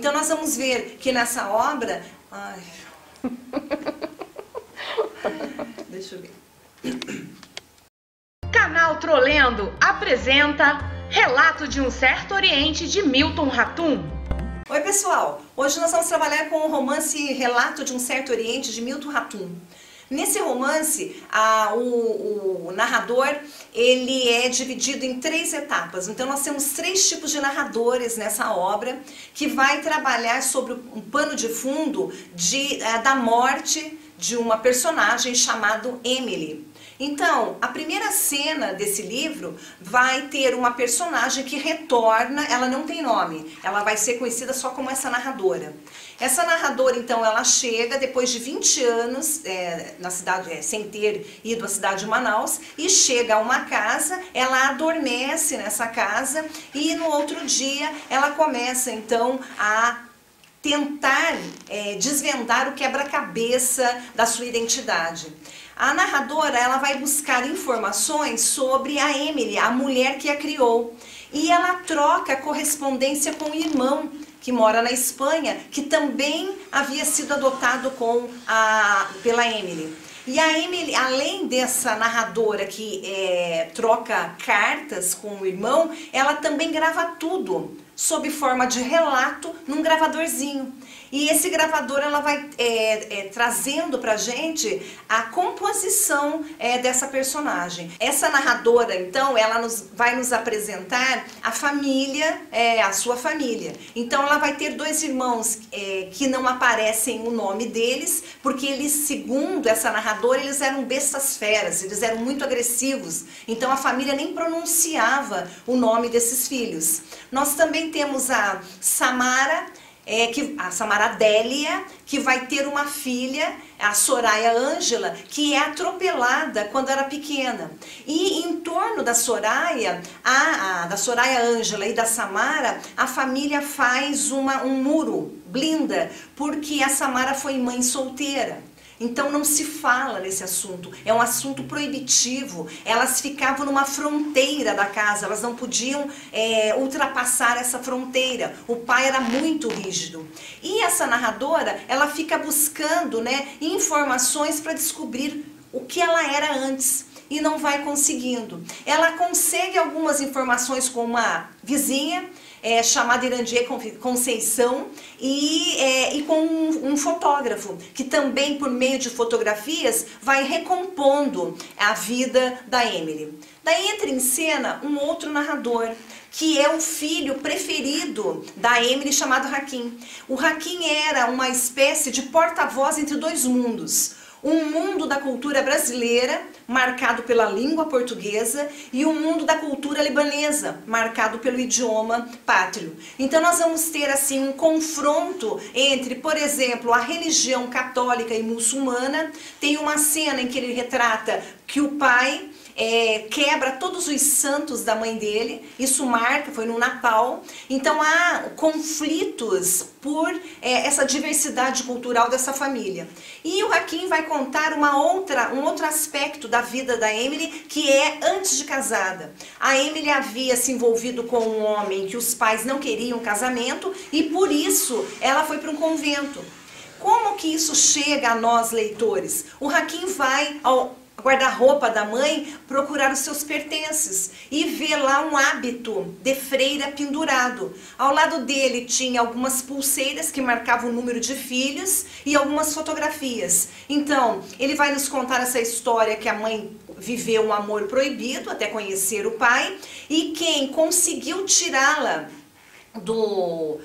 Então nós vamos ver que nessa obra... Ai. Deixa eu ver. Canal Trolendo apresenta Relato de um Certo Oriente, de Milton Ratum. Oi pessoal, hoje nós vamos trabalhar com o romance Relato de um Certo Oriente, de Milton Ratum. Nesse romance, o narrador, ele é dividido em 3 etapas. Então nós temos 3 tipos de narradores nessa obra, que vai trabalhar sobre um pano de fundo da morte de uma personagem chamada Emily. Então, a primeira cena desse livro vai ter uma personagem que retorna, ela não tem nome, ela vai ser conhecida só como essa narradora. Essa narradora, então, ela chega depois de 20 anos na cidade, sem ter ido à cidade de Manaus, e chega a uma casa, ela adormece nessa casa e no outro dia ela começa, então, a tentar desvendar o quebra-cabeça da sua identidade. A narradora, ela vai buscar informações sobre a Emily, a mulher que a criou. E ela troca correspondência com o irmão, que mora na Espanha, que também havia sido adotado pela Emily. E a Emily, além dessa narradora que troca cartas com o irmão, ela também grava tudo sob forma de relato num gravadorzinho. E esse gravador, ela vai trazendo pra gente a composição dessa personagem. Essa narradora, então, ela vai nos apresentar a família, a sua família. Então ela vai ter 2 irmãos que não aparecem o nome deles, porque eles, segundo essa narradora, eles eram bestas feras, eles eram muito agressivos. Então a família nem pronunciava o nome desses filhos. Nós também temos a Samara, a Samara Adélia, que vai ter uma filha, a Soraya Ângela, que é atropelada quando era pequena. E em torno da Soraya, da Soraya Ângela e da Samara, a família faz um muro, blinda, porque a Samara foi mãe solteira. Então não se fala nesse assunto, é um assunto proibitivo. Elas ficavam numa fronteira da casa, elas não podiam ultrapassar essa fronteira. O pai era muito rígido. E essa narradora, ela fica buscando, informações para descobrir o que ela era antes. E não vai conseguindo. Ela consegue algumas informações com uma vizinha, chamada Irandier Conceição, e com um fotógrafo, que também, por meio de fotografias, vai recompondo a vida da Emily. Daí entra em cena um outro narrador, que é o filho preferido da Emily, chamado Raquim. O Raquim era uma espécie de porta-voz entre 2 mundos. Um mundo da cultura brasileira, marcado pela língua portuguesa, e um mundo da cultura libanesa, marcado pelo idioma pátrio. Então nós vamos ter assim um confronto entre, por exemplo, a religião católica e muçulmana. Tem uma cena em que ele retrata que o pai quebra todos os santos da mãe dele, isso foi no Natal. Então há conflitos por essa diversidade cultural dessa família. E o Raquim vai contar um outro aspecto da vida da Emily, que é antes de casada. A Emily havia se envolvido com um homem que os pais não queriam casamento, e por isso ela foi para um convento. Como que isso chega a nós, leitores? O Raquim vai ao guarda-roupa da mãe procurar os seus pertences e vê lá um hábito de freira pendurado. Ao lado dele tinha algumas pulseiras que marcavam o número de filhos e algumas fotografias. Então, ele vai nos contar essa história que a mãe viveu um amor proibido até conhecer o pai, e quem conseguiu tirá-la do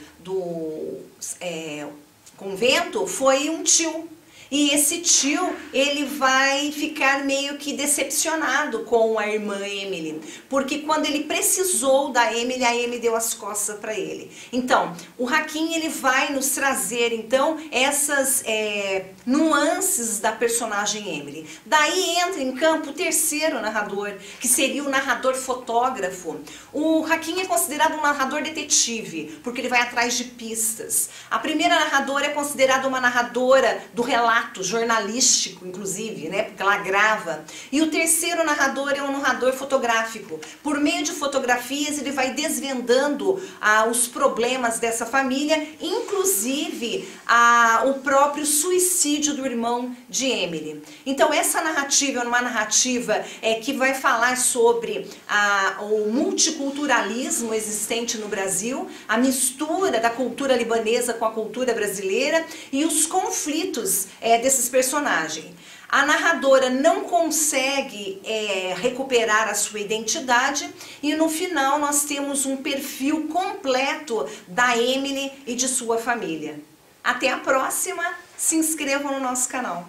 convento foi um tio. E esse tio, ele vai ficar meio que decepcionado com a irmã Emily, porque quando ele precisou da Emily, a Emily deu as costas para ele. Então, o Raquim, ele vai nos trazer, então, essas nuances da personagem Emily. Daí entra em campo o terceiro narrador, que seria o narrador fotógrafo. O Raquim é considerado um narrador detetive, porque ele vai atrás de pistas. A primeira narradora é considerada uma narradora do relato relato jornalístico, inclusive, né, porque ela grava. E o terceiro narrador é um narrador fotográfico. Por meio de fotografias, ele vai desvendando os problemas dessa família, inclusive o próprio suicídio do irmão de Emily. Então essa narrativa é uma narrativa que vai falar sobre o multiculturalismo existente no Brasil, a mistura da cultura libanesa com a cultura brasileira e os conflitos desses personagens. A narradora não consegue recuperar a sua identidade e no final nós temos um perfil completo da Emily e de sua família. Até a próxima, se inscrevam no nosso canal.